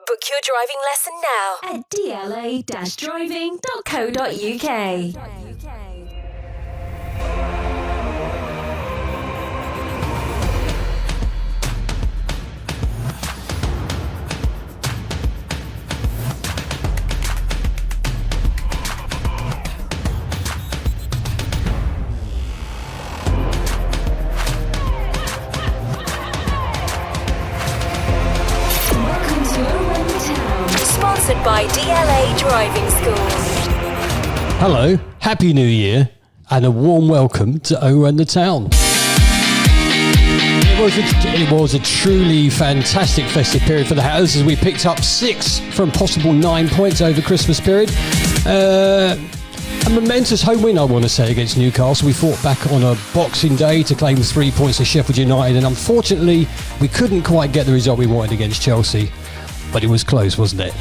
Book your driving lesson now at dla-driving.co.uk. Sponsored by DLA Driving School. Hello, Happy New Year, and a warm welcome to Around the Town. It was a truly fantastic festive period for the Hatters as we picked up 6 from possible 9 points over Christmas period. A momentous home win, I want to say, against Newcastle. We fought back on a Boxing Day to claim 3 points to Sheffield United, and unfortunately, we couldn't quite get the result we wanted against Chelsea. But it was close, wasn't it?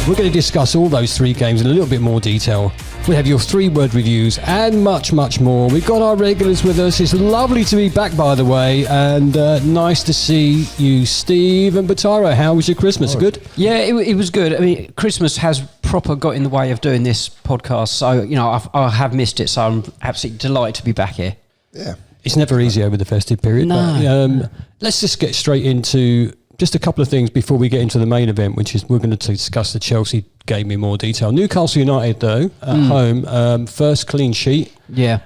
We're going to discuss all those 3 games in a little bit more detail. We have your 3-word reviews and much, much more. We've got our regulars with us. It's lovely to be back, by the way, and nice to see you, Steve and Bataro. How was your Christmas? Good? Yeah, it was good. I mean, Christmas has proper got in the way of doing this podcast, so, you know, I have missed it, so I'm absolutely delighted to be back here. Yeah. It's never easy over the festive period. No. But, let's just get straight into just a couple of things before we get into the main event, which is we're going to discuss the Chelsea game in more detail. Newcastle United, though, at home, first clean sheet. Yeah.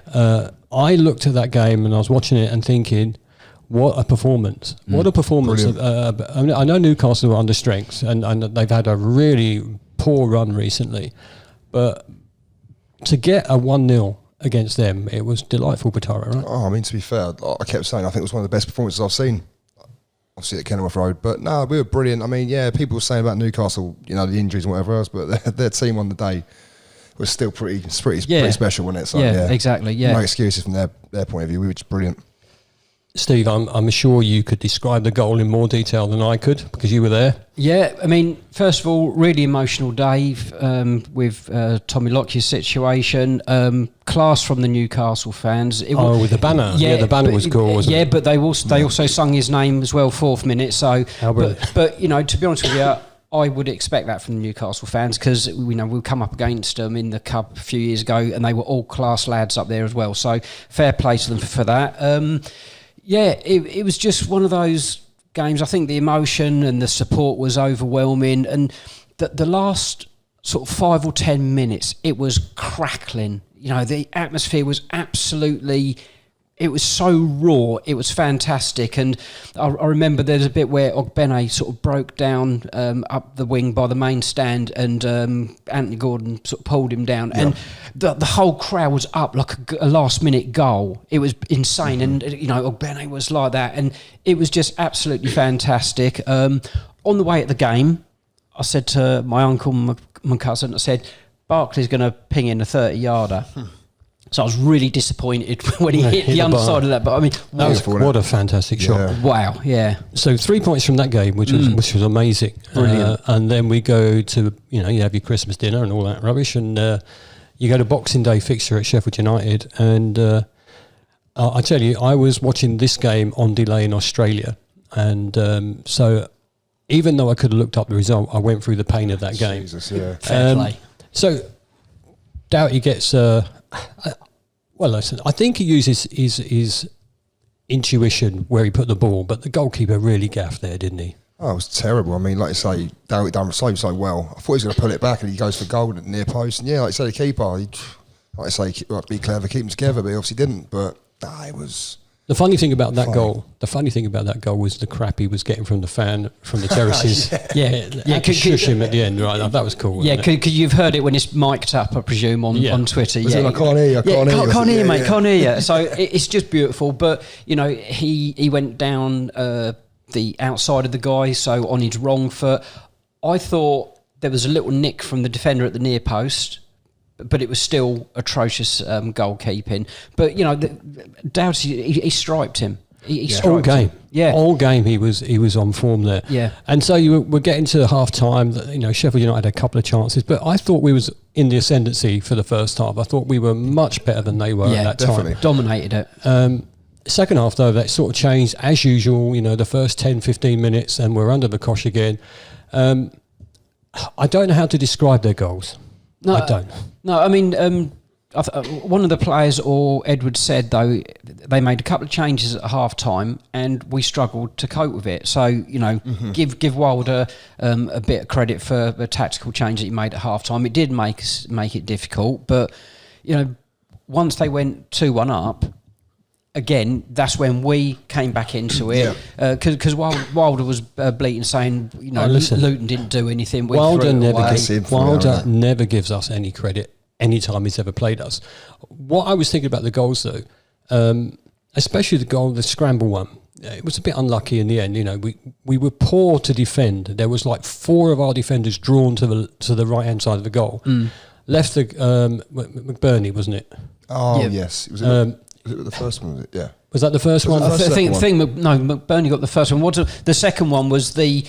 I looked at that game and I was watching it and thinking, what a performance. What a performance. I know Newcastle are under strengths and they've had a really poor run recently. But to get a 1-0 against them, it was delightful, Batara, right? Oh, I mean, to be fair, I kept saying I think it was one of the best performances I've seen. Obviously at Kenilworth Road, but no, we were brilliant. I mean, yeah, people were saying about Newcastle, you know, the injuries and whatever else, but their team on the day was still pretty special, wasn't it? So, yeah, exactly. Yeah, no excuses from their point of view. We were just brilliant. Steve, I'm sure you could describe the goal in more detail than I could because you were there. Yeah, I mean, first of all, really emotional day with Tommy Lockyer's situation. Class from the Newcastle fans. With the banner. Yeah, the banner was cool, wasn't it? Yeah, but they also sung his name as well, 4th minute. So, but you know, to be honest with you, I would expect that from the Newcastle fans because we come up against them in the Cup a few years ago, and they were all class lads up there as well. So, fair play to them for that. Yeah, it was just one of those games. I think the emotion and the support was overwhelming, and the last sort of 5 or 10 minutes, it was crackling. You know, the atmosphere was it was so raw. It was fantastic, and I remember there's a bit where Ogbene sort of broke down up the wing by the main stand, and Anthony Gordon sort of pulled him down, and the whole crowd was up like a last-minute goal. It was insane, and you know, Ogbene was like that, and it was just absolutely fantastic. On the way at the game, I said to my uncle, my cousin, I said, Barkley's going to ping in a 30-yarder. So I was really disappointed when he hit the underside of that. But I mean, what a fantastic shot! Wow, yeah. So 3 points from that game, which was amazing. Brilliant. And then we go to you have your Christmas dinner and all that rubbish, and you go to Boxing Day fixture at Sheffield United. And I tell you, I was watching this game on delay in Australia, and so even though I could have looked up the result, I went through the pain of that game. Jesus, yeah. Fair play. So Doughty gets. Well, listen, I think he uses his intuition where he put the ball, but the goalkeeper really gaffed there, didn't he? Oh, it was terrible. I mean, like you say, Doughty done so well. I thought he was going to pull it back, and he goes for goal at the near post. And yeah, like you say, the keeper, like I say, be clever, keep them together, but he obviously didn't. But it was. The funny thing about that goal was the crap he was getting from the fan from the terraces. Yeah. Could shush him at the end, right? That was cool. Yeah, because you've heard it when it's mic'd up, I presume, on Twitter. Yeah, I can't hear you. Can't hear you, mate. Can't hear you. So it's just beautiful. But you know, he went down the outside of the guy, so on his wrong foot. I thought there was a little nick from the defender at the near post, but it was still atrocious goalkeeping. But you know, Doughty, he striped him. He striped him. All game he was on form there. Yeah, and so you were getting to half time. You know, Sheffield United had a couple of chances, but I thought we was in the ascendancy for the first half. I thought we were much better than they were at that time. Dominated it. Second half though, that sort of changed as usual. You know, the first 10-15 minutes, and we're under the cosh again. I don't know how to describe their goals. No, I don't. No, I mean, one of the players, or Edward said, though, they made a couple of changes at half time and we struggled to cope with it. So, give Wilder a bit of credit for the tactical change that he made at half time. It did make it difficult, but, once they went 2-1 up, again, that's when we came back into it, because Wilder was bleating, saying, Luton didn't do anything. Wilder never gives us any credit any time he's ever played us. What I was thinking about the goals, though, especially the scramble one, it was a bit unlucky in the end. We were poor to defend. There was like 4 of our defenders drawn to the right hand side of the goal. Left the McBurney, wasn't it? Oh yes, it was. Was it the first one? Was it? Yeah. Was that the first one? McBurney got the first one. The second one was the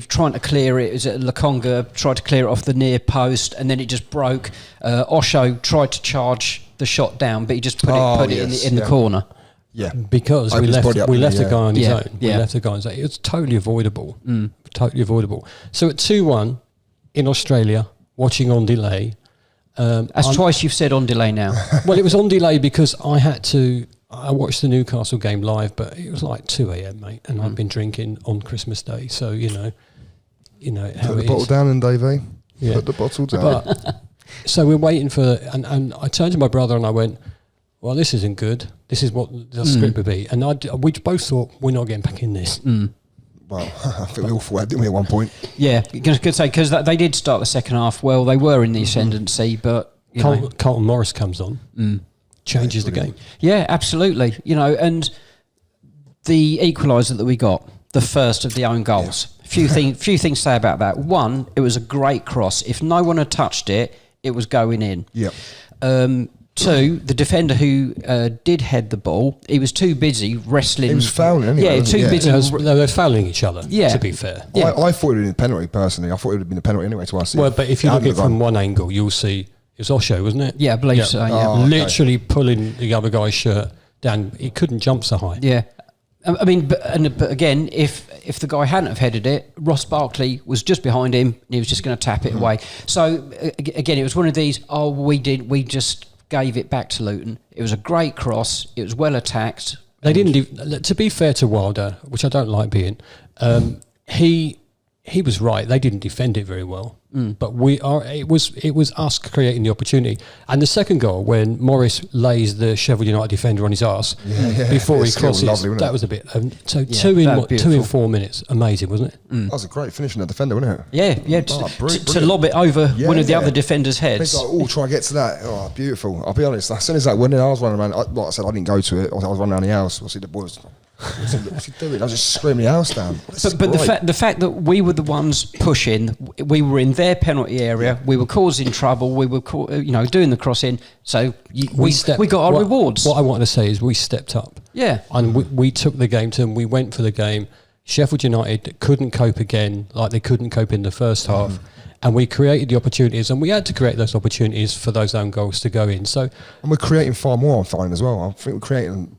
trying to clear it. Is it Lakonga tried to clear it off the near post, and then it just broke. Osho tried to charge the shot down, but he just put it in the corner. Yeah, because we left the guy on his own. Yeah. We left the guy on his own. It was totally avoidable. Totally avoidable. So at 2-1 in Australia, watching on delay. That's twice you've said on delay now. Well, it was on delay because I watched the Newcastle game live, but it was like 2 a.m, mate, and I've been drinking on Christmas Day, so you know how Put it the bottle is. down, and Davey. Yeah. Put the bottle down. But, so we're waiting for, and I turned to my brother and I went, "Well, this isn't good. This is what the script would be." And we both thought, we're not getting back in this. Well, I think we all thought, didn't we, at one point? Yeah, could say, because they did start the second half well. They were in the ascendancy, but Carlton Morris comes on, changes the game. Yeah, absolutely. And the equaliser that we got, the first of the own goals. Few things to say about that. One, it was a great cross. If no one had touched it, it was going in. Yeah. 2, the defender who did head the ball, he was too busy wrestling. He was fouling anyway. Yeah, too busy. They were fouling each other, to be fair. Yeah. I thought it would have been a penalty, personally. I thought it would have been a penalty anyway to us. Well, but if you look at it from one angle, you'll see it was Osho, wasn't it? Yeah, I believe so, yeah. Literally pulling the other guy's shirt down. He couldn't jump so high. Yeah. I mean, but again, if the guy hadn't have headed it, Ross Barkley was just behind him and he was just going to tap it away. So, again, it was one of these, we just gave it back to Luton. It was a great cross. It was well attacked. They didn't. To be fair to Wilder, which I don't like being, he was right. They didn't defend it very well. But it was us creating the opportunity. And the second goal, when Morris lays the Sheffield United defender on his arse before he crosses, lovely, that was a bit. So 2 in 4 minutes, amazing, wasn't it? That was a great finish from the defender, wasn't it? Yeah. To lob it over one of the other defenders' heads. It's like, try and get to that. Oh, beautiful. I'll be honest. As soon as that went in, I was running around. Like I said, I didn't go to it. I was running around the house. I see the boys. What's he doing? I was just screaming the house down. But the fact that we were the ones pushing, we were in their penalty area, we were causing trouble, we were doing the crossing. So we got our rewards. What I want to say is we stepped up. Yeah, and we took the game to them. We went for the game. Sheffield United couldn't cope again, like they couldn't cope in the first half. And we created the opportunities, and we had to create those opportunities for those own goals to go in. So, and we're creating far more, I'm finding as well. I think we're creating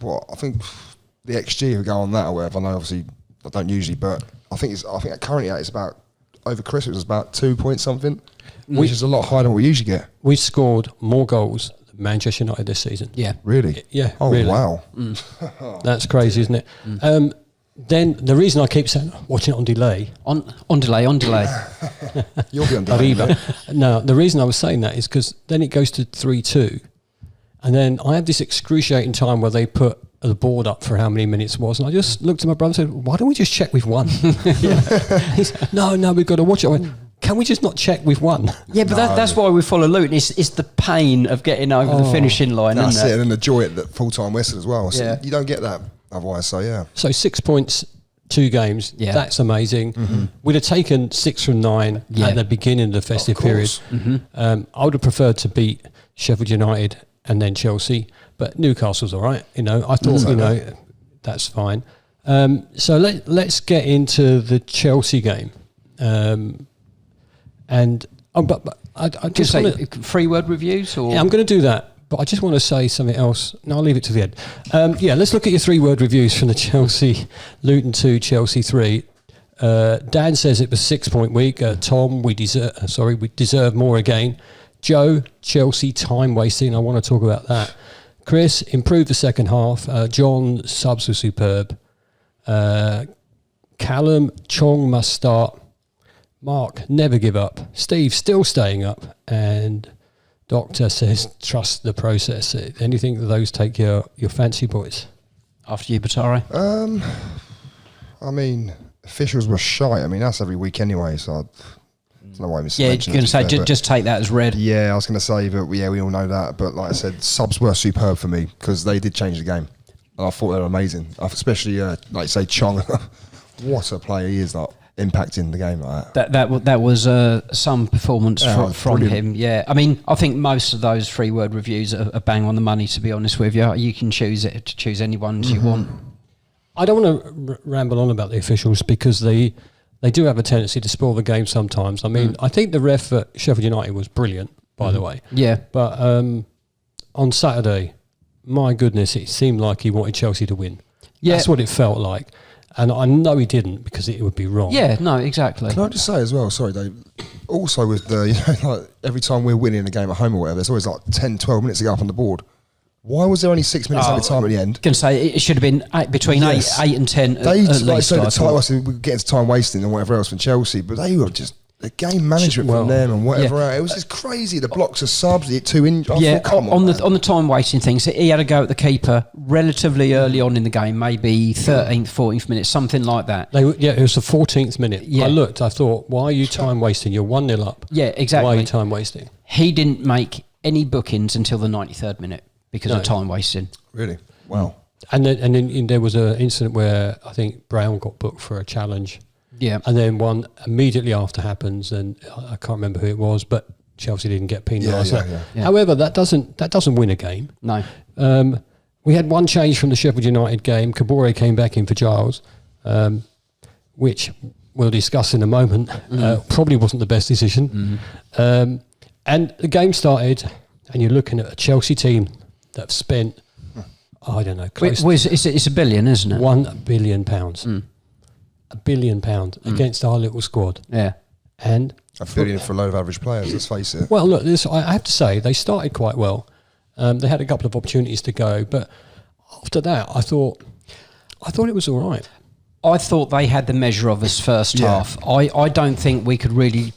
the XG who go on that or whatever. I know obviously I don't usually, but I think currently it's about, over Christmas it was about 2 point something, which is a lot higher than we usually get. We scored more goals than Manchester United this season. Yeah. Really? Yeah. Oh, really. wow. That's crazy, isn't it? Then the reason I keep saying watching it on delay. On delay. You'll be on delay. No, the reason I was saying that is because then it goes to 3-2. And then I had this excruciating time where they put the board up for how many minutes it was, and I just looked at my brother and said, "Why don't we just check we've won?" He said, no, we've got to watch it. I went, can we just not check we've won? Yeah, but that's why we follow Luton. It's the pain of getting over the finishing line, that's isn't it? And the joy at the full-time whistle as well. So Yeah. you don't get that otherwise, so yeah. So 6 points, 2 games. Yeah. That's amazing. We'd have taken 6 from 9 at the beginning of the festive period. I would have preferred to beat Sheffield United and then Chelsea, but Newcastle's all right. I thought, that's fine. So let's get into the Chelsea game. But I just say want to 3-word reviews, or I'm going to do that. But I just want to say something else. No, I'll leave it to the end. Let's look at your 3-word reviews from the Chelsea, Luton 2, Chelsea 3. Dan says it was 6-point week. Tom, we deserve more again. Joe, Chelsea time wasting. I want to talk about that. Chris, improved the second half. John, subs were superb. Callum, Chong must start. Mark, never give up. Steve, still staying up. And Doctor says, trust the process. Anything of those take your fancy, boys? After you, Batari. I mean, officials were shy. I mean, that's every week anyway, so I don't know why I'm you're going to say, just take that as read. Yeah, I was going to say, but yeah, we all know that. But like I said, subs were superb for me because they did change the game. And I thought they were amazing. Especially, like you say, Chong. What a player he is, like, impacting the game like that. That was some performance from brilliant. him. Yeah, I mean, I think most of those 3-word reviews are bang on the money. To be honest with you, you can choose any ones you want. I don't want to ramble on about the officials because they do have a tendency to spoil the game sometimes. I mean, I think the ref at Sheffield United was brilliant, by the way. Yeah, but on Saturday, my goodness, it seemed like he wanted Chelsea to win. Yeah, that's what it felt like. And I know he didn't because it would be wrong. Yeah, no, exactly. Can I just say as well, sorry Dave, also with the, like every time we're winning a game at home or whatever, there's always like 10, 12 minutes to go up on the board. Why was there only 6 minutes every time at the end? I can say it should have been between 8 and 10 They, at like least. say, the time, we were getting to time wasting and whatever else from Chelsea, but they were just, the game management from them and whatever else. It was just crazy. The blocks of subs, the 2 injuries. Yeah, come on the time wasting things, he had a go at the keeper relatively early on in the game, maybe 13th, 14th minute, something like that. It was the 14th minute. Yeah. I thought, why are you time wasting? You're 1-0 up. Yeah, exactly. Why are you time wasting? He didn't make any bookings until the 93rd minute because of time wasting. Really? Wow. And then there was an incident where I think Brown got booked for a challenge. Yeah. And then one immediately after happens, and I can't remember who it was, but Chelsea didn't get penalised. Yeah. However, that doesn't win a game. No. We had one change from the Sheffield United game. Kabore came back in for Giles, which we'll discuss in a moment. Probably wasn't the best decision. And the game started, and you're looking at a Chelsea team that have spent, I don't know, close Well, it's $1 billion, isn't it? £1 billion. £1 billion against our little squad. Yeah. And $1 billion for a load of average players, let's face it. well, look, I have to say, they started quite well. They had a couple of opportunities to go, but after that, I thought it was all right. I thought they had the measure of us first half. I don't think we could really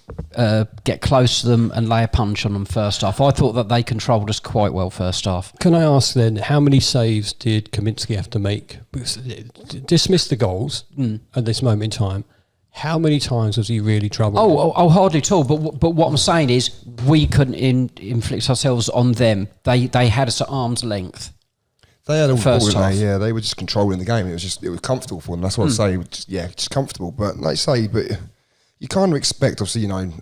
get close to them and lay a punch on them first half. I thought that they controlled us quite well first half. Can I ask then, how many saves did Kaminsky have to make? Dismiss the goals at this moment in time. How many times was he really troubled? Oh, hardly at all. But what I'm saying is we couldn't inflict ourselves on them. They had us at arm's length. They had all the First ball, half. yeah. They were just controlling the game. It was comfortable for them. That's what I say. Just comfortable. But like I say, you kind of expect, obviously, you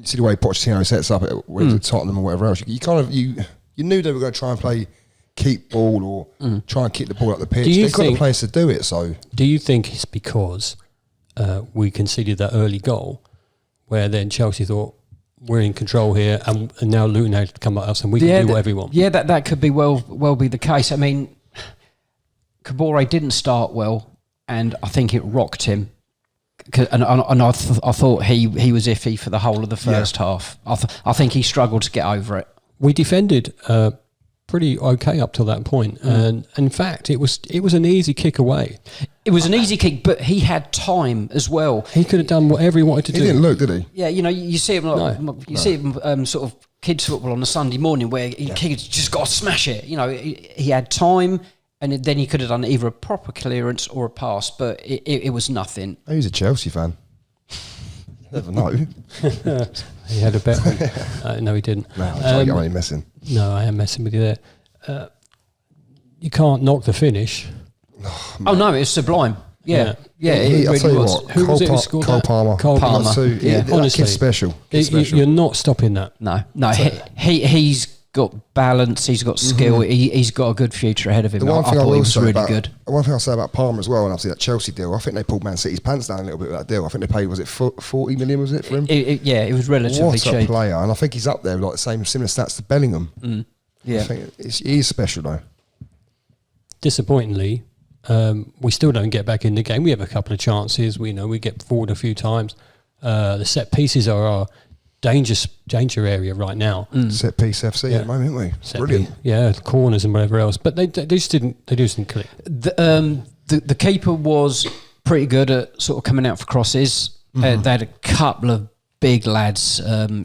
see the way Pochettino sets up it, whether it's Tottenham or whatever else. You kind of you knew they were going to try and play keep ball or try and kick the ball up the pitch. They've got the players to do it. So, do you think it's because we conceded that early goal, where then Chelsea thought, we're in control here, and now Luton had to come at us, and we can do whatever we want? Yeah, that could be well be the case. I mean, Kabore didn't start well, and I think it rocked him. And I thought he was iffy for the whole of the first half. I think he struggled to get over it. We defended pretty okay up till that point, and in fact, it was an easy kick away. It was an easy kick, but he had time as well. He could have done whatever he wanted to do. He didn't look, did he? Yeah, you see him see him sort of kids football on a Sunday morning where he just got to smash it. He had time, and then he could have done either a proper clearance or a pass, but it was nothing. Oh, he's a Chelsea fan. You never know. He had a bet. No, he didn't. No, I'm only messing. No, I am messing with you there. You can't knock the finish. Oh no, it's sublime. Yeah, it I'll really tell you was. what, Who was it who scored Cole that? Palmer. Cole Palmer. Yeah. That Honestly, kid's special. You're not stopping that. No, he's got balance. He's got skill. He's got a good future ahead of him. The one thing I thought he will was say really about good. one thing I'll say about Palmer as well, and obviously that Chelsea deal, I think they pulled Man City's pants down a little bit with that deal. I think they paid, was it 40 million, was it, for him? It was relatively What cheap. a player, and I think he's up there with like the similar stats to Bellingham. Yeah. I think he's special though. Disappointingly, we still don't get back in the game. We have a couple of chances. We get forward a few times. The set pieces are our danger area right now. Set piece FC at the moment, aren't we? Brilliant. The corners and whatever else. But they just didn't click. The keeper was pretty good at sort of coming out for crosses. They had a couple of big lads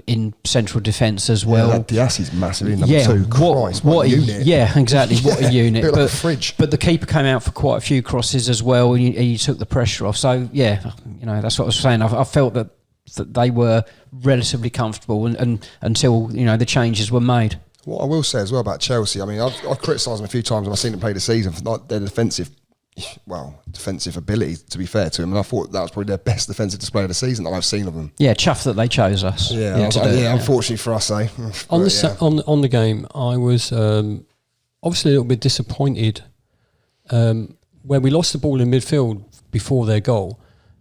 in central defence as well. Yeah, Diassi's massive in number 2. Christ, what a unit. Yeah, exactly. What a unit. Bit like a fridge. But the keeper came out for quite a few crosses as well, and he took the pressure off. So yeah, that's what I was saying. I felt that they were relatively comfortable and until the changes were made. What I will say as well about Chelsea, I mean, I've criticised them a few times when I've seen them play the season for their defensive ability, to be fair to them, and I thought that was probably their best defensive display of the season that I've seen of them. Yeah, chuffed that they chose us. Unfortunately for us, eh? On the game, I was obviously a little bit disappointed when we lost the ball in midfield before their goal.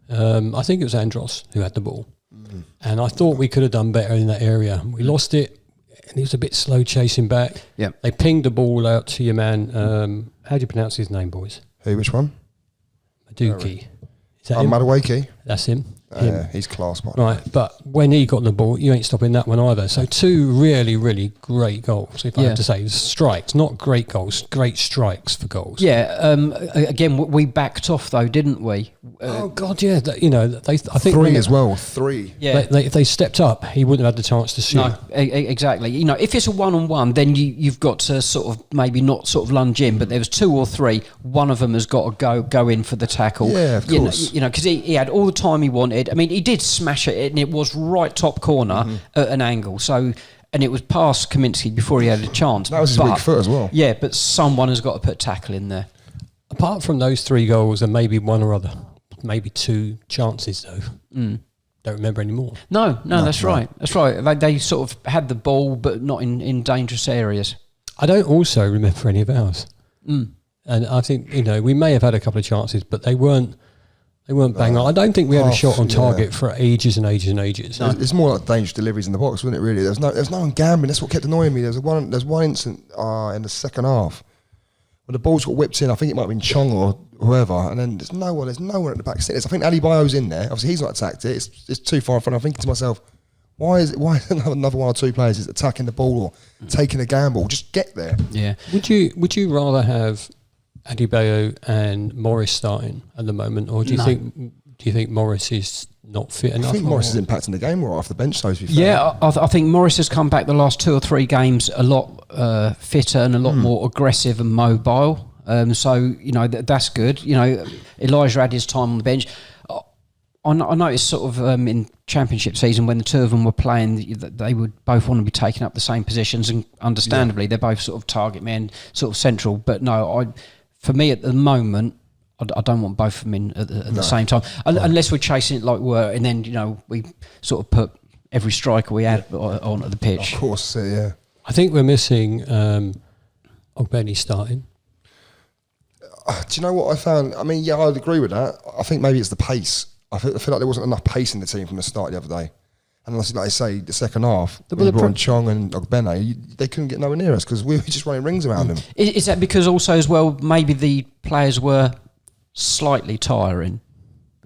I think it was Andros who had the ball, and I thought we could have done better in that area. We lost it, and he was a bit slow chasing back. Yeah, they pinged the ball out to your man. How do you pronounce his name, boys? Who? Which one? Madueke. Is that him? Madueke. That's him. Yeah, he's class. Right, but when he got the ball, you ain't stopping that one either. So 2 really, really great goals, if I have to say. Strikes, not great goals, great strikes for goals. Yeah, again, we backed off though, didn't we? Oh, God, yeah. I think 3 as well, 3. Yeah. If they stepped up, he wouldn't have had the chance to shoot. No, exactly. If it's a one-on-one, then you've got to sort of maybe not sort of lunge in, but there was 2 or 3. One of them has got to go in for the tackle. Yeah, of course. Because he had all the time he wanted. I mean, he did smash it, and it was right top corner at an angle. So, and it was past Kaminsky before he had a chance. That was his weak foot as well. Yeah, but someone has got to put tackle in there. Apart from those 3 goals and maybe one or other, maybe 2 chances though. Don't remember anymore. No, that's right. That's right. They sort of had the ball, but not in dangerous areas. I don't also remember any of ours. And I think we may have had a couple of chances, but they weren't bang on. I don't think we had a shot on target for ages and ages and ages. No. It's more like dangerous deliveries in the box, wasn't it? Really, there's no one gambling. That's what kept annoying me. There's one incident in the second half when the balls got whipped in. I think it might have been Chong or whoever, and then there's no one at the back. I think Ali Bayo's in there. Obviously, he's not attacked it. It's too far in front. I'm thinking to myself, why is another 1 or 2 players is attacking the ball or taking a gamble? Just get there. Yeah. Would you rather have Adebayo and Morris starting at the moment, or do you think Morris is not fit enough? I think Morris is impacting the game right off the bench, though, to be fair. Yeah, I think Morris has come back the last 2 or 3 games a lot fitter and a lot more aggressive and mobile. So that's good. Elijah had his time on the bench. I noticed sort of in Championship season when the 2 of them were playing, they would both want to be taking up the same positions, and understandably they're both sort of target men, sort of central. But no, for me at the moment, I don't want both of them in at the same time, unless we're chasing it like we were, and then we sort of put every striker we had onto the pitch. Of course, yeah. I think we're missing Ogbeni starting. Do you know what I found? I mean, yeah, I'd agree with that. I think maybe it's the pace. I feel like there wasn't enough pace in the team from the start the other day. And like I say, the second half, when Chong and Ogbene, they couldn't get nowhere near us because we were just running rings around them. Is that because also as well, maybe the players were slightly tiring?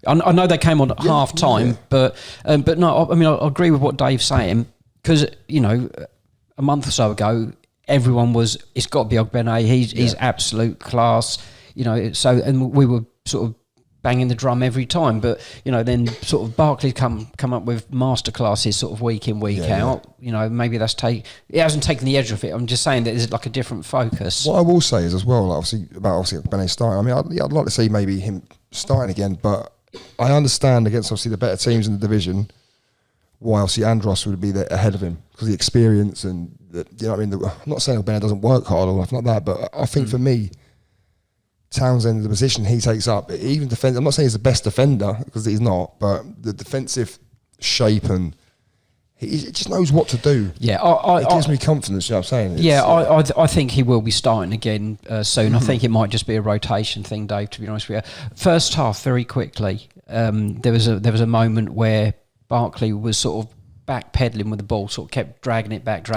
I know they came on at half time, but no, I mean, I agree with what Dave's saying because, a month or so ago, everyone was, it's got to be Ogbene, he's absolute class, and we were sort of banging the drum every time, but then sort of Barkley's come up with masterclasses sort of week in week out. Maybe it hasn't taken the edge off it. I'm just saying that there's like a different focus. What I will say is as well, like obviously Bene starting. I mean, I'd like to see maybe him starting again, but I understand against obviously the better teams in the division why obviously Andros would be there ahead of him because of the experience and what I mean. I'm not saying Bene doesn't work hard or nothing like that, but I think for me, Townsend, the position he takes up, even defense. I'm not saying he's the best defender because he's not, but the defensive shape and he just knows what to do. Yeah, it gives me confidence. You know what I'm saying? I think he will be starting again soon. I think it might just be a rotation thing, Dave. To be honest with you, first half very quickly. There was a moment where Barkley was sort of backpedaling with the ball, sort of kept dragging it back,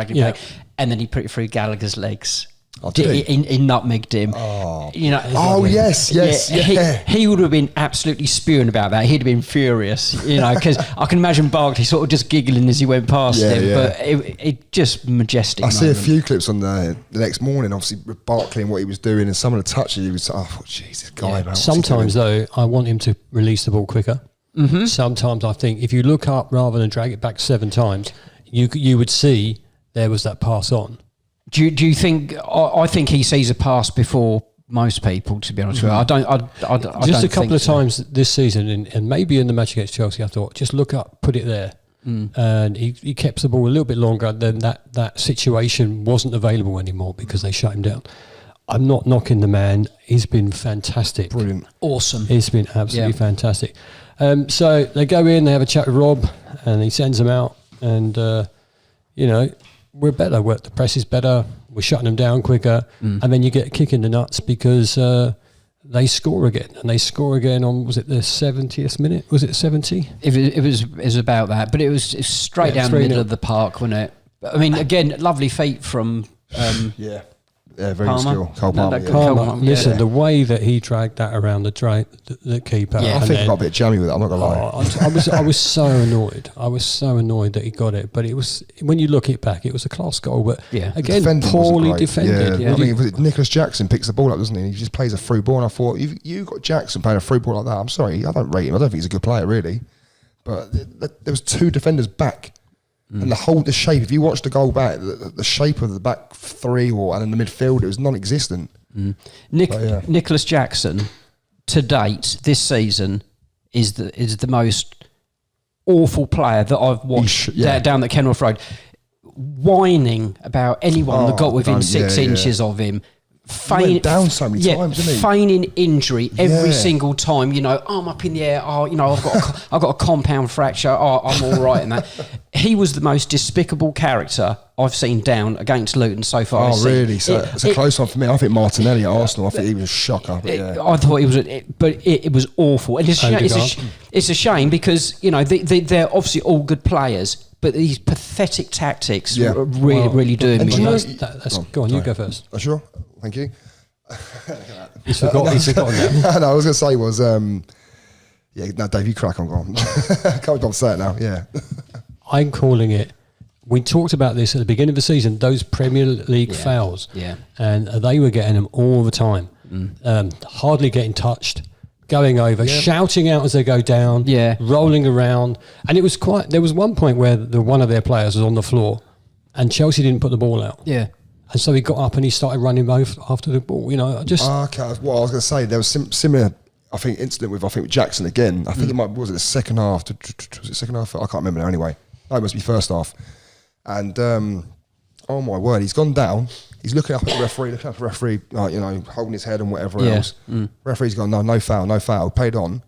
and then he put it through Gallagher's legs. Oh, did he? He nutmegged him. Oh, you know. Oh, yes. He would have been absolutely spewing about that. He'd have been furious, you know, because I can imagine Barkley sort of just giggling as he went past him. But it just majestic. I see a few clips on the next morning, obviously with Barkley and what he was doing, and some of the touches he was. Oh, jeez, this guy. Man, sometimes though, I want him to release the ball quicker. Mm-hmm. Sometimes I think if you look up rather than drag it back 7 times, you would see there was that pass on. Do you think? I think he sees a pass before most people. To be honest with you, I don't. Just a couple of times this season, and maybe in the match against Chelsea, I thought just look up, put it there, and he kept the ball a little bit longer. Then that situation wasn't available anymore because they shut him down. I'm not knocking the man; he's been fantastic, brilliant, awesome. He's been absolutely fantastic. So they go in, they have a chat with Rob, and he sends them out, and we're better. The press is better. We're shutting them down quicker, and then you get a kick in the nuts because they score again, and they score again on, was it the 70th minute? Was it 70? It was about that, but it was straight down the middle of the park, wasn't it? I mean, again, lovely feet from Yeah, very good skill. Cole Palmer. Listen, the way that he dragged that around the keeper. Yeah, I think he got a bit jammy with it, I'm not going to lie. I was so annoyed. I was so annoyed that he got it. But it was, when you look it back, it was a class goal. But again, poorly defended. I mean, was it Nicholas Jackson picks the ball up, doesn't he? He just plays a through ball. And I thought, you got Jackson playing a through ball like that. I'm sorry, I don't rate him. I don't think he's a good player, really. But there was 2 defenders back. And the shape, if you watch the goal back, the shape of the back 3 and in the midfield, it was non-existent. Nicholas Jackson, to date, this season, is the most awful player that I've watched down the Kenilworth Road. Whining about anyone that got within 6 inches of him. Went down so many times, didn't he? Feigning injury every single time. I'm up in the air. I've got a compound fracture. I'm all right in that. He was the most despicable character I've seen down against Luton so far. Oh, really? So it's a close one for me. I think Martinelli at Arsenal. I think he was a shocker. I thought he was, but it was awful. And it's a shame because they're obviously all good players. But these pathetic tactics really doing me. Go on, you go first. Oh, sure. Thank you. He's forgotten that. No, I was going to say was, Dave, you crack on. Go on. Can't be say it now. Yeah. I'm calling it. We talked about this at the beginning of the season, those Premier League fouls. Yeah. And they were getting them all the time. Hardly getting touched. Going over, shouting out as they go down, rolling around. And it was there was one point where one of their players was on the floor and Chelsea didn't put the ball out. Yeah. And so he got up and he started running after the ball. Okay. Well, I was going to say, there was similar, I think, incident with Jackson again. I think was it the second half? Was it second half? I can't remember now anyway. No, it must be first half. And, oh my word, he's gone down. He's looking up at the referee, holding his head and whatever else. Referee's gone, no foul, paid on.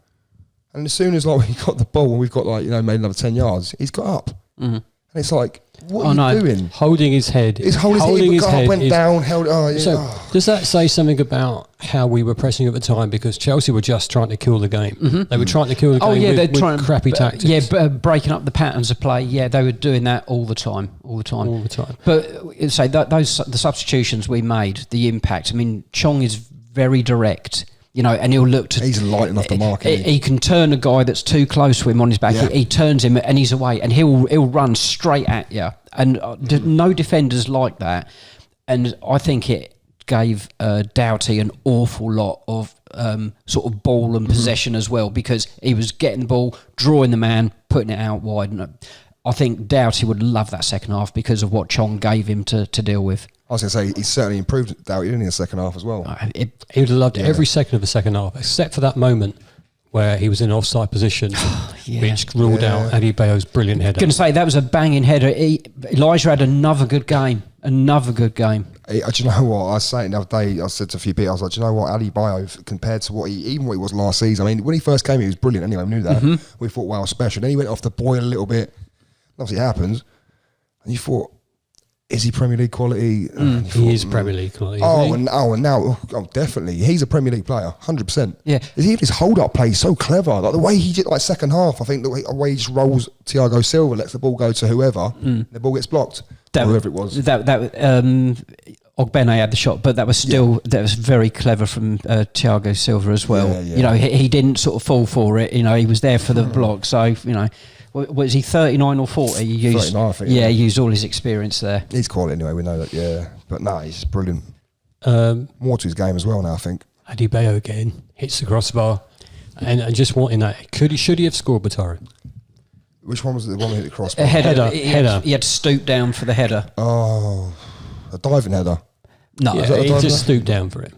And as soon as we got the ball and we've got made another 10 yards, he's got up. And it's like, what are you doing? Holding his head. He's holding his head. Went down, held. Does that say something about how we were pressing at the time? Because Chelsea were just trying to kill the game. They were trying to kill the game with crappy tactics. Yeah, breaking up the patterns of play. Yeah, they were doing that all the time. But the substitutions we made, the impact. I mean, Chong is very direct. And he'll look to... He's lighting off the mark. He can turn a guy that's too close to him on his back. He turns him and he's away. And he'll run straight at you. And no defenders like that. And I think it gave Doughty an awful lot of sort of ball and possession as well. Because he was getting the ball, drawing the man, putting it out wide. And I think Doughty would love that second half because of what Chong gave him to deal with. I was going to say, he certainly improved Doughty in the second half as well. He would have loved every second of the second half, except for that moment where he was in offside position, which ruled out Eddie Bayo's brilliant header. I was going to say, that was a banging header. Elijah had another good game. Do you know what? I was saying the other day, I said to a few people, I was like, do you know what? Ali Bayo, compared to what he was last season, I mean, when he first came, he was brilliant anyway, we knew that. We thought, wow, special. Then he went off the boil a little bit. Obviously it happens. And you thought, is he Premier League quality? He is Premier League quality. Now, definitely. He's a Premier League player, 100%. Yeah. His hold-up play is so clever. Like the way he did, second half, I think the way he just rolls Thiago Silva, lets the ball go to whoever, the ball gets blocked. Whoever it was. Ogbene had the shot, but that was very clever from Thiago Silva as well. Yeah, yeah. You know, he didn't sort of fall for it. You know, he was there for the block. So, you know, was he 39 or 40? He used, 39, I think. Yeah, he used all his experience there. He's quality anyway, we know that, yeah. But no, he's just brilliant. More to his game as well now, I think. Adebayo again hits the crossbar. And just wanting that, should he have scored, Batari? Which one was it, the one that hit the crossbar? A header. Header. He had to stoop down for the header. Oh, a diving header. No. Yeah, that a he diver? just stooped down for it.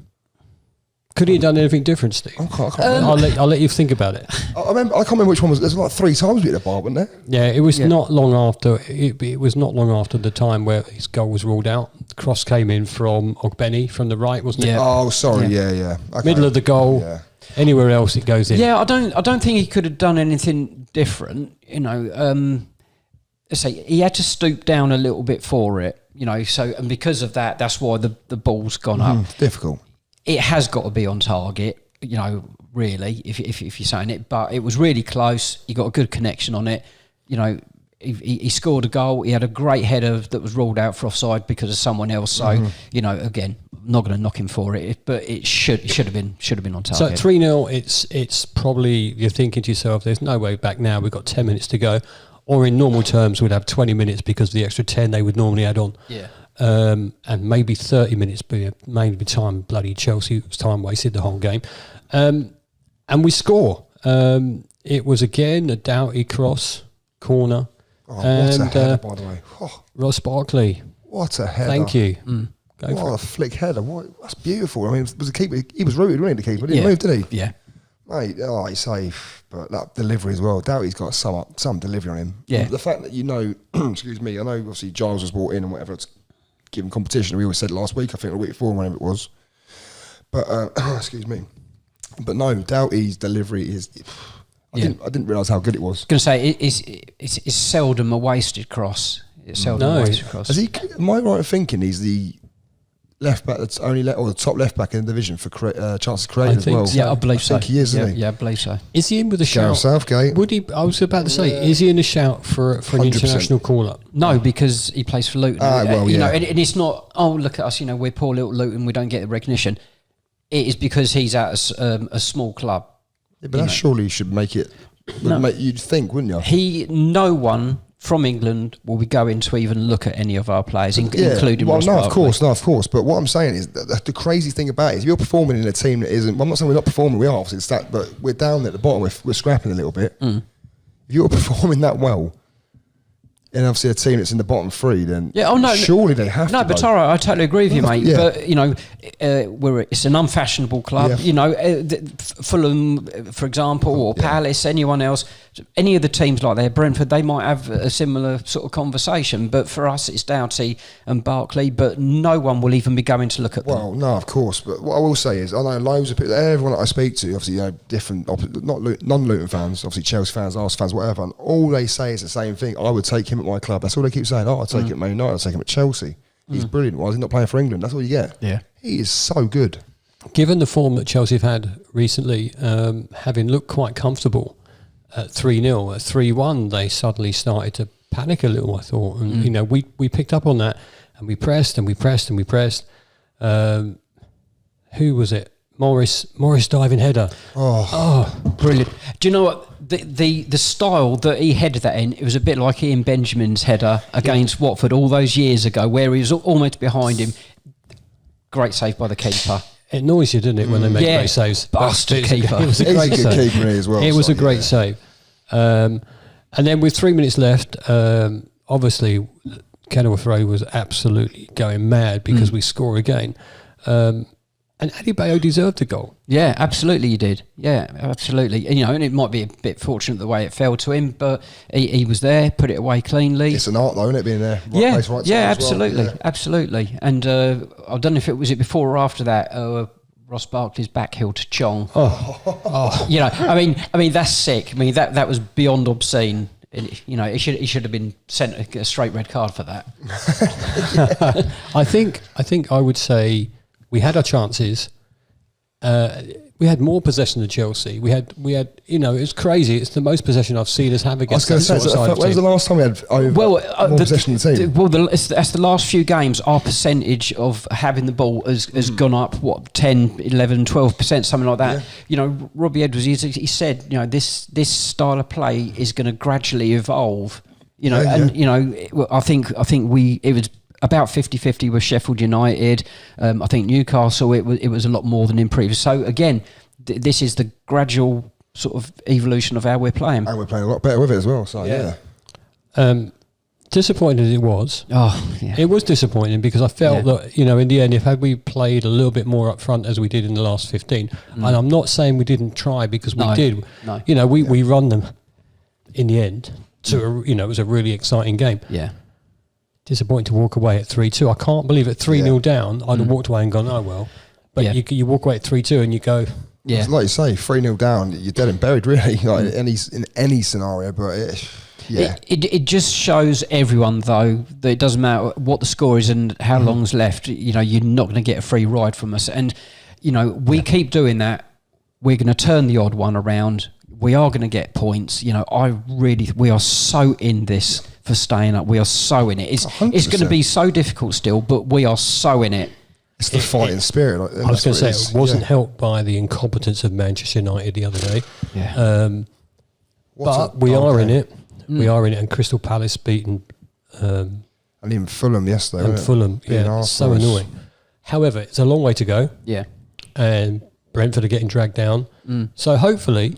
Could he have done anything different, Steve? I can't remember. I'll let you think about it. I can't remember which one was. There's like 3 times we hit the bar, wasn't there? Yeah, it was not long after. It was not long after the time where his goal was ruled out. The cross came in from Ogbene from the right, wasn't it? Oh, sorry. Yeah. Okay. Middle of the goal. Yeah. Anywhere else it goes in. Yeah, I don't think he could have done anything different. You know, say he had to stoop down a little bit for it. You know, so and because of that, that's why the ball's gone up. Difficult. It has got to be on target. You know, really, if you're saying it, but it was really close. He got a good connection on it. You know, he scored a goal. He had a great header that was ruled out for offside because of someone else. So you know, again, I'm not going to knock him for it, but it should have been on target. So 3-0. It's probably you're thinking to yourself, there's no way back now. We've got 10 minutes to go, or in normal terms, we'd have 20 minutes because of the extra 10 they would normally add on. Yeah. And maybe 30 minutes, but mainly time bloody Chelsea was time wasted the whole game. And we score. It was again a Doughty cross corner. Oh, what a header, by the way. Oh, Ross Barkley. what a header. Thank you. Go What for a it. flick header. That's beautiful. I mean, was the keeper? He was rooted, wasn't he, the keeper? Didn't move, did he? Yeah. Mate, he's safe. But that delivery as well. Doughty's got some delivery on him. Yeah. The fact that excuse me, I know obviously Giles was brought in and whatever, it's given competition. We always said last week, I think, or the week before, whenever it was. But, excuse me. But no, Doughty's delivery is... I didn't realise how good it was. I was going to say, it's seldom a wasted cross. It's seldom a wasted cross. Am I right in thinking he's the left back that's or the top left back in the division for chances created as think well? so. Yeah, I believe so. I think he is, isn't he? Yeah, I believe so. Is he in with a Gareth shout? Southgate. Would he? I was about to say, is he in a shout for an 100%. international call-up? No, because he plays for Luton. You know, and it's not, oh, look at us, you know, we're poor little Luton, we don't get the recognition. It is because he's at a small club. Yeah, but that surely should make it... you'd think, wouldn't you? No one from England will be going to even look at any of our players, including Ross Barkley. Of course. But what I'm saying is the crazy thing about it is if you're performing in a team that isn't... Well, I'm not saying we're not performing, we are obviously, but we're down at the bottom, we're scrapping a little bit. If you're performing that well, and obviously a team that's in the bottom 3, then surely they have to. No, but Tara, I totally agree with you, mate. Yeah. But you know, it's an unfashionable club. Yeah. You know, Fulham, for example, or Palace, anyone else, any of the teams like that, Brentford, they might have a similar sort of conversation. But for us, it's Doughty and Barkley. But no one will even be going to look at them. Well, no, of course. But what I will say is, I know loads of people, everyone that I speak to, obviously, you know, different, non-Luton fans, obviously Chelsea fans, Arsenal fans, whatever, and all they say is the same thing. I would take him at my club. That's all they keep saying. I'd take him at Man United, I'd take him at Chelsea. He's brilliant. Why is he not playing for England? That's all you get. Yeah. He is so good. Given the form that Chelsea have had recently, having looked quite comfortable at 3-0, at 3-1, they suddenly started to panic a little, I thought. And, you know, we picked up on that and we pressed and we pressed and we pressed. Who was it? Morris diving header. Oh, Brilliant. Do you know what? The style that he headed that in, it was a bit like Ian Benjamin's header against Watford all those years ago, where he was almost behind him. Great save by the keeper. It annoys you, didn't it, when they make great saves? Bastard keeper. It was a he's great a good save. keeper as well. It was so, a great save. And then with 3 minutes left, obviously Kenilworth Road was absolutely going mad because we score again. And Adebayo deserved a goal. Yeah, absolutely he did. Yeah, absolutely. And, you know, and it might be a bit fortunate the way it fell to him, but he was there, put it away cleanly. It's an art though, isn't it, being there? Right place, right time as absolutely, well. absolutely. And I don't know if it was before or after that. Ross Barkley's back heel to Chong. You know, I mean that's sick. I mean that was beyond obscene. You know, he should have been sent a straight red card for that. I think I would say we had our chances. we had more possession than Chelsea. We had, it was crazy. It's the most possession I've seen us have against that sort of side. When's the last time we had more possession of the team? That's the last few games. Our percentage of having the ball has gone up, 10, 11, 12%, something like that. Yeah. Robbie Edwards, he said, this style of play is going to gradually evolve. I think it was about 50-50 with Sheffield United. I think Newcastle, it was a lot more than in previous. So again, this is the gradual sort of evolution of how we're playing. And we're playing a lot better with it as well. So yeah. Disappointed as it was. Oh, yeah. It was disappointing because I felt that, in the end, had we played a little bit more up front as we did in the last 15, and I'm not saying we didn't try because we did. No. We run them in the end. So, it was a really exciting game. Yeah. Disappointing to walk away at 3-2. I can't believe at 3-0 down, I'd have walked away and gone, oh, well. But you walk away at 3-2 and you go... Yeah. Like you say, 3-0 down, you're dead and buried, really, in any scenario. But it just shows everyone, though, that it doesn't matter what the score is and how long's left. You're not going to get a free ride from us. And, we keep doing that. We're going to turn the odd one around. We are going to get points. We are so in this for staying up. We are so in it. It's going to be so difficult still, but we are so in it. It's the fighting spirit. I was going to say, it wasn't helped by the incompetence of Manchester United the other day. Yeah. But we are in it. We are in it. And Crystal Palace beaten... and even Fulham yesterday. And Fulham, it's so annoying. However, it's a long way to go. Yeah. And Brentford are getting dragged down. So hopefully...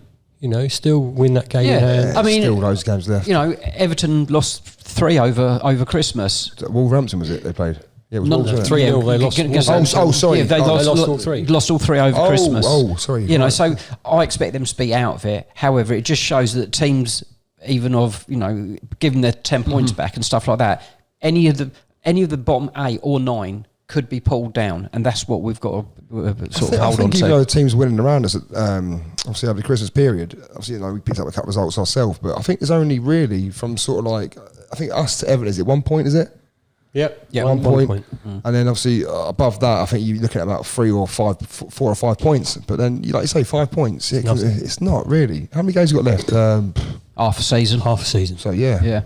still win that game in hand. I mean, still those games left. Everton lost 3 over Christmas. Wolverhampton was it they played? Yeah, it was 3-0. They lost. Sorry. Yeah, they lost all 3. Lost all 3 over Christmas. Sorry. So I expect them to be out of it. However, it just shows that teams, even of given their 10 points back and stuff like that, any of the bottom 8 or 9 could be pulled down, and that's what we've got to sort of hold on to. Even though the teams winning around us, obviously over the Christmas period, obviously we picked up a couple of results ourselves, but I think there's only really from sort of I think us to Everton, is it 1 point, is it? Yep. Yeah, 1 point. And then obviously above that, I think you're looking at about 4 or 5 points. But then, like you say, 5 points. It's not really. How many games you got left? Half a season. So yeah.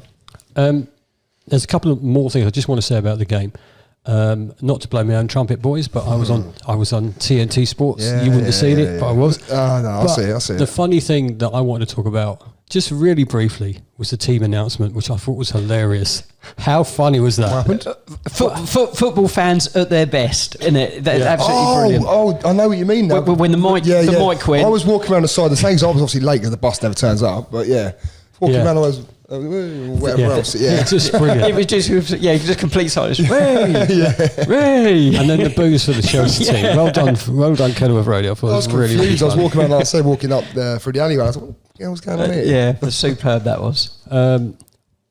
There's a couple of more things I just want to say about the game. Not to blow my own trumpet, boys, but I was on TNT Sports. You wouldn't have seen it, but I was. No, I see it. The funny thing that I wanted to talk about, just really briefly, was the team announcement, which I thought was hilarious. How funny was that? What happened? Football fans at their best, isn't it? They're absolutely brilliant. I know what you mean now. When the mic went. I was walking around the side of the stage. I was obviously late because the bus never turns up, but walking around, I was... whatever else, It's just brilliant. It was just complete silence. Ray! And then the booze for the Chelsea team. Well done, Kenilworth Radio. I thought I was really confused. funny. I was walking around, like I said, walking up through the alleyway. I was like, what's going on here? Superb that was.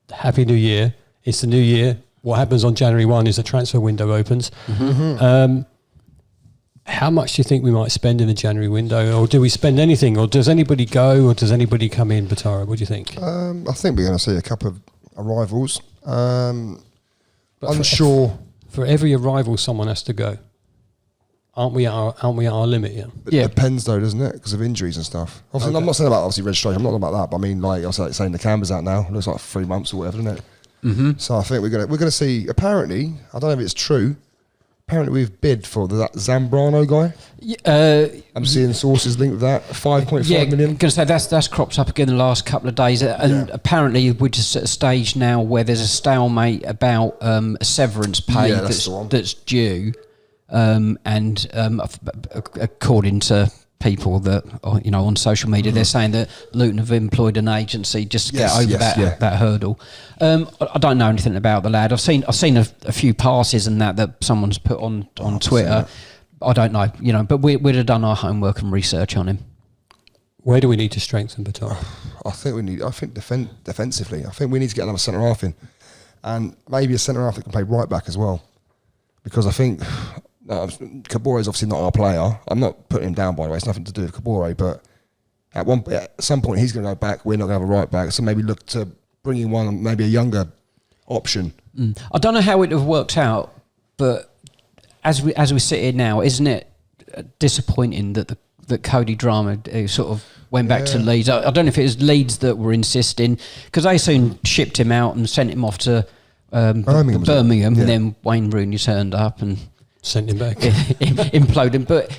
Happy New Year. It's the new year. What happens on January 1 is the transfer window opens. How much do you think we might spend in the January window? Or do we spend anything? Or does anybody go? Or does anybody come in, Batara? What do you think? I think we're going to see a couple of arrivals. Unsure. For every arrival, someone has to go. Aren't we at our limit yet? It depends though, doesn't it? Because of injuries and stuff. Obviously, I'm not saying about registration. I'm not about that. But I mean, like I was saying, the camera's out now. It looks like 3 months or whatever, doesn't it? So I think we're gonna see. Apparently, I don't know if it's true. Apparently, we've bid for that Zambrano guy. I'm seeing sources linked with that. 5.5 million. I'm going to say that's cropped up again the last couple of days, and apparently we're just at a stage now where there's a stalemate about a severance pay that's due, and according to people that on social media, they're saying that Luton have employed an agency just to get over that hurdle. I don't know anything about the lad. I've seen a few passes and that someone's put on Twitter. I don't know, but we'd have done our homework and research on him. Where do we need to strengthen Batar? I think defensively. I think we need to get another centre half in, and maybe a centre half that can play right back as well, because I think. Kabore is obviously not our player. I'm not putting him down, by the way. It's nothing to do with Kabore, but at some point he's going to go back. We're not going to have a right back, so maybe look to bring in one, maybe a younger option. I don't know how it would have worked out, but as we sit here now, isn't it? disappointing that Cody Drama sort of went back to Leeds. I don't know if it was Leeds that were insisting, because they soon shipped him out and sent him off to Birmingham, and then Wayne Rooney turned up and sent him back, imploded. But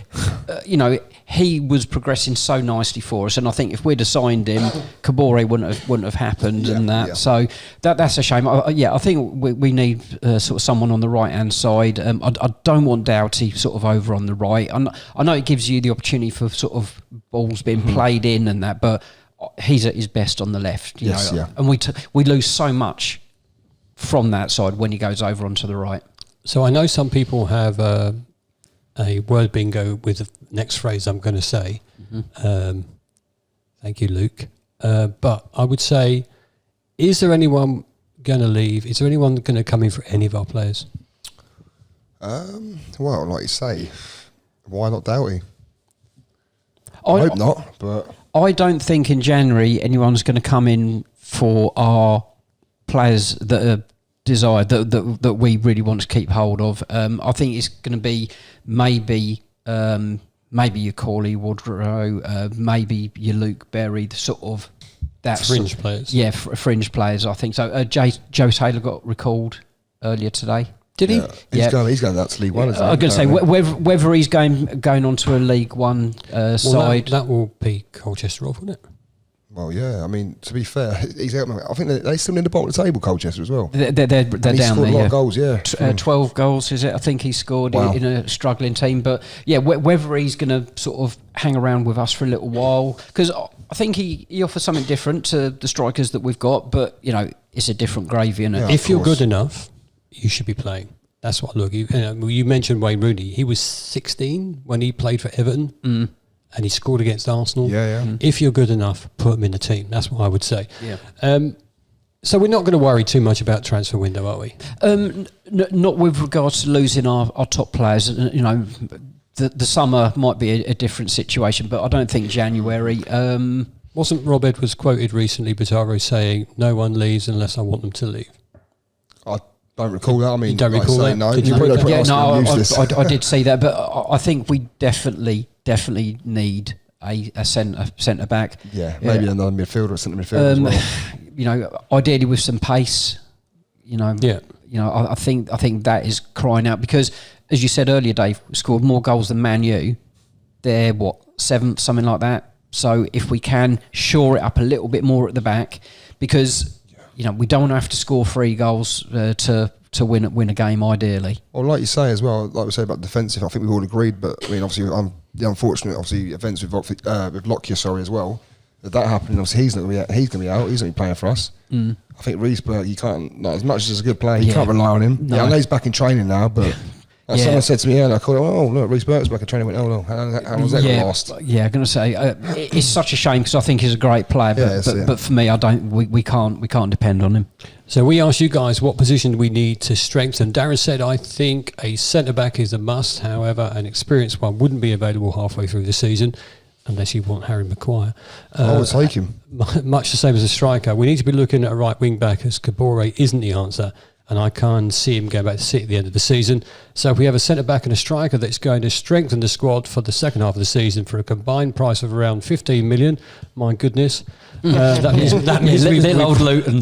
he was progressing so nicely for us, and I think if we'd have signed him, Kabore wouldn't have happened, and that. Yeah. So that's a shame. I think we need sort of someone on the right hand side. I don't want Doughty sort of over on the right. I know it gives you the opportunity for sort of balls being played in and that, but he's at his best on the left. You know? And we lose so much from that side when he goes over onto the right. So I know some people have a word bingo with the next phrase I'm going to say. Thank you, Luke. But I would say, is there anyone going to leave? Is there anyone going to come in for any of our players? Well, like you say, why not Doughty? I hope not, but I don't think in January anyone's going to come in for our players that are desired, that we really want to keep hold of. I think it's going to be maybe your Corley Woodrow, maybe your Luke Berry, the sort of that fringe players. Yeah, fringe players. I think so. Joe Taylor got recalled earlier today. Did he? He's going out to League One. I was going to say whether he's going on to a League One side. That will be Colchester off, wouldn't it? Well, yeah. I mean, to be fair, he's out. I think they're still in the bottom of the table, Colchester, as well. They're down there. He scored a lot of goals, yeah. 12 goals, is it? I think he scored in a struggling team. But yeah, whether he's going to sort of hang around with us for a little while, because I think he offers something different to the strikers that we've got. But it's a different gravy, isn't it? Yeah, if you're good enough, you should be playing. That's what. Look, you mentioned Wayne Rooney. He was 16 when he played for Everton. And he scored against Arsenal. If you're good enough, put him in the team. That's what I would say. So we're not going to worry too much about transfer window, are we? Not with regards to losing our top players. The summer might be a different situation, but I don't think January. Wasn't Rob Edwards quoted recently, Bataro, saying, "No one leaves unless I want them to leave"? I don't recall that. I mean, you don't recall that? No. Did you read that? Yeah, no, I did see that, but I think we definitely need a centre back. Yeah, maybe another midfielder or centre midfielder as well. Ideally with some pace. I think that is crying out, because, as you said earlier, Dave, we scored more goals than Man U. They're 7th, something like that. So if we can shore it up a little bit more at the back, because we don't have to score 3 goals to win a game, ideally. Well, like you say as well, like we say about defensive, I think we've all agreed. But I mean, obviously, the unfortunate events with Lockyer, as well. If that happened, obviously he's going to be out. He's going to be playing for us. I think Riesberg, you can't. As much as he's a good player, you can't rely on him. No. I know he's back in training now, but. Someone said to me earlier, I called him, oh, look, Reece Burke's back in training. I went, oh, no, how was that going to last? Yeah, I'm going to say, it's such a shame, because I think he's a great player, but for me, we can't depend on him. So we asked you guys what position we need to strengthen. Darren said, I think a centre-back is a must. However, an experienced one wouldn't be available halfway through the season, unless you want Harry Maguire. I would take him. Much the same as a striker. We need to be looking at a right wing-back, as Kabore isn't the answer. And I can't see him going back to City at the end of the season. So if we have a centre-back and a striker that's going to strengthen the squad for the second half of the season for a combined price of around 15 million, my goodness, that means little old Luton.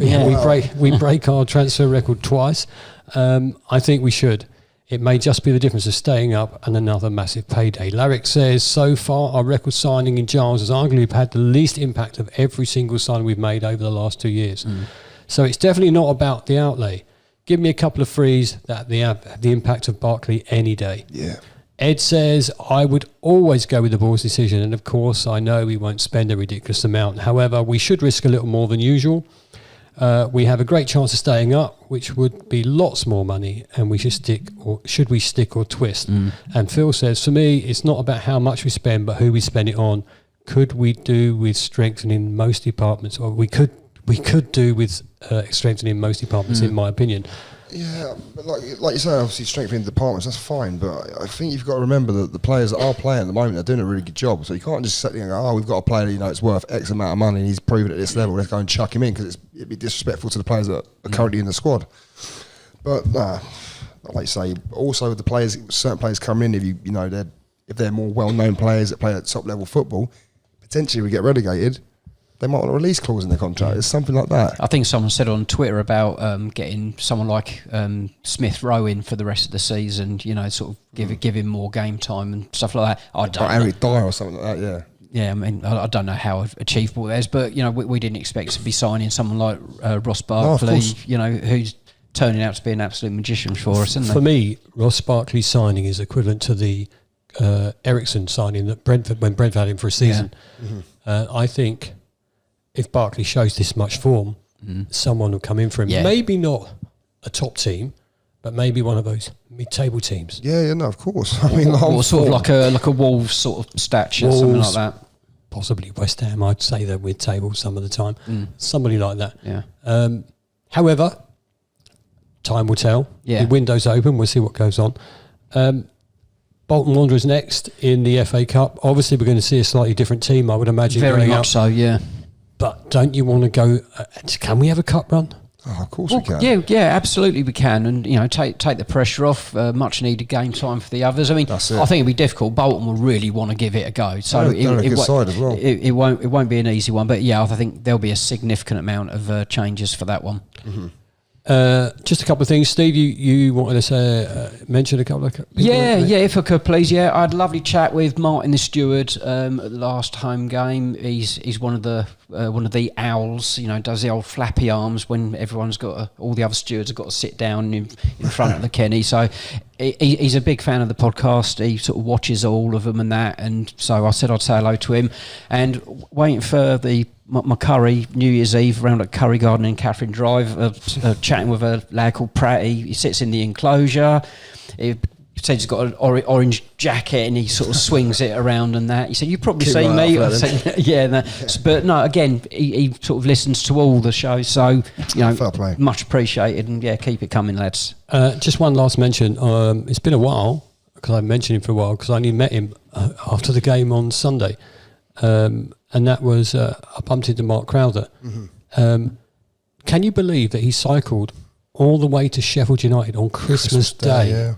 We break our transfer record twice. I think we should. It may just be the difference of staying up and another massive payday. Larrick says, so far our record signing in Giles has arguably had the least impact of every single signing we've made over the last 2 years. So it's definitely not about the outlay. Give me a couple of frees that the impact of Barkley any day. Yeah. Ed says, I would always go with the board's decision, and of course I know we won't spend a ridiculous amount. However, we should risk a little more than usual. We have a great chance of staying up, which would be lots more money, and we should stick or twist. And Phil says, for me, it's not about how much we spend, but who we spend it on. Could we do with strengthening most departments, or we could do with strengthening most departments, in my opinion. Yeah, but like you say, obviously strengthening the departments, that's fine. But I think you've got to remember that the players that are playing at the moment are doing a really good job. So you can't just sit there and go, oh, we've got a player, it's worth X amount of money and he's proven at this level, let's go and chuck him in, because it'd be disrespectful to the players that are currently in the squad. But like you say, also the players, certain players come in, if they're if they're more well-known players that play at top level football, potentially we get relegated. They might want a release clause in their contract. It's something like that. I think someone said on Twitter about getting someone like Smith Rowe in for the rest of the season. Sort of give him more game time and stuff like that. I don't know. Eric Dyer or something like that. Yeah. Yeah, I mean, I don't know how achievable that is, but we didn't expect to be signing someone like Ross Barkley. Who's turning out to be an absolute magician for us, isn't For me, Ross Barkley's signing is equivalent to the Ericsson signing that Brentford had him for a season. Yeah. I think if Barkley shows this much form, someone will come in for him. Yeah. Maybe not a top team, but maybe one of those mid-table teams. Yeah, no, of course. I mean, or sort of like a Wolves sort of stature, something like that. Possibly West Ham. I'd say they're mid-table some of the time. Somebody like that. Yeah. However, time will tell. Yeah. The window's open. We'll see what goes on. Bolton Wanderers next in the FA Cup. Obviously, we're going to see a slightly different team, I would imagine. Very much so, yeah. But don't you want to go... can we have a cup run? Oh, of course we can. Yeah, absolutely we can. And, take the pressure off. Much needed game time for the others. I mean, I think it'll be difficult. Bolton will really want to give it a go. So they're a good side as well. It won't be an easy one. But, yeah, I think there'll be a significant amount of changes for that one. Mm-hmm. Just a couple of things, Steve. You wanted to mention a couple of people? Yeah, if I could, please. Yeah, I had a lovely chat with Martin the steward at the last home game. He's one of the owls. Does the old flappy arms when everyone's got all the other stewards have got to sit down in front of the Kenny. So he's a big fan of the podcast. He sort of watches all of them and that. And so I said I'd say hello to him. And waiting for my curry New Year's Eve around at Curry Garden in Catherine Drive, chatting with a lad called Pratty. He sits in the enclosure. He said he's got an orange jacket and he sort of swings it around and that. He said, "You've probably seen me." I said, yeah, but no, again, he sort of listens to all the shows. So, fair play. Much appreciated, and yeah, keep it coming, lads. Just one last mention. It's been a while, because I mentioned him for a while, because I only met him after the game on Sunday. And that was, I bumped into Mark Crowther. Mm-hmm. Can you believe that he cycled all the way to Sheffield United on Christmas Day? Yeah.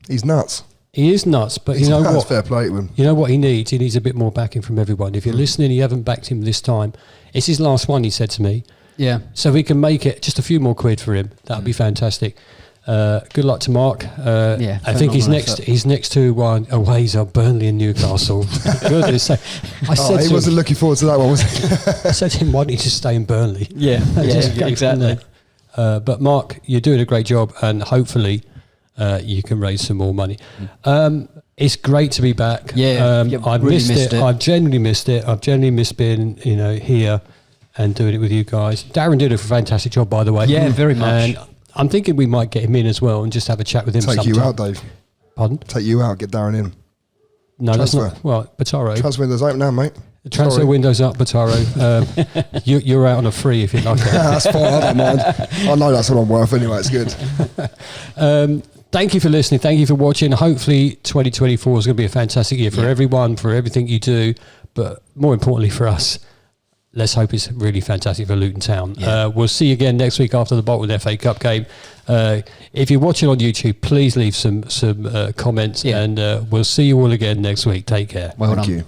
He's nuts. He is nuts, but you know what? Fair play to him. You know what he needs? He needs a bit more backing from everyone. If you're listening, you haven't backed him this time. It's his last one, he said to me. Yeah. So we can make it just a few more quid for him. That would be fantastic. Good luck to Mark. I think he's next. He's next to aways are Burnley and Newcastle. Goodness sake. He wasn't looking forward to that one, was he? I said to him, "Why don't you just stay in Burnley?" Yeah, exactly. But Mark, you're doing a great job, and hopefully you can raise some more money. It's great to be back. I've really missed it. I've genuinely missed it. I've genuinely missed being here and doing it with you guys. Darren did a fantastic job, by the way. Yeah, very much. And I'm thinking we might get him in as well and just have a chat with him. Take you out, Dave. Pardon? Take you out, get Darren in. No, Transfer. that's not. Well, Bataro. Transfer window's open now, mate. The transfer window's up, Bataro. You're out on a free if you like it. That's fine, I don't mind. I know that's what I'm worth anyway, it's good. Thank you for listening. Thank you for watching. Hopefully 2024 is going to be a fantastic year for everyone, for everything you do, but more importantly for us. Let's hope it's really fantastic for Luton Town. Yeah. We'll see you again next week after the Bolton FA Cup game. If you're watching on YouTube, please leave some comments, and we'll see you all again next week. Take care. Well Thank done. you.